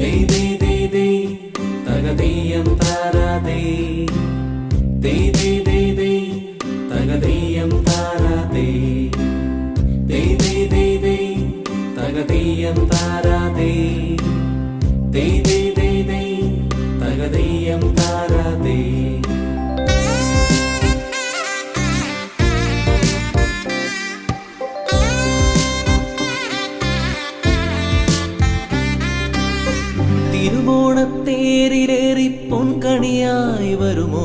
ദേ ദേ ദേ ദേ തകതീയം താരാതേ ദേ ദേ ദേ ദേ തകതീയം താരാതേ ദേ ദേ ദേ ദേ തകതീയം താരാതേ ദേ ദേ ദേ ദേ തകതീയം താരാതേ തിരുവോണത്തേരിലേറി പൊൻകണിയായി വരുമോ?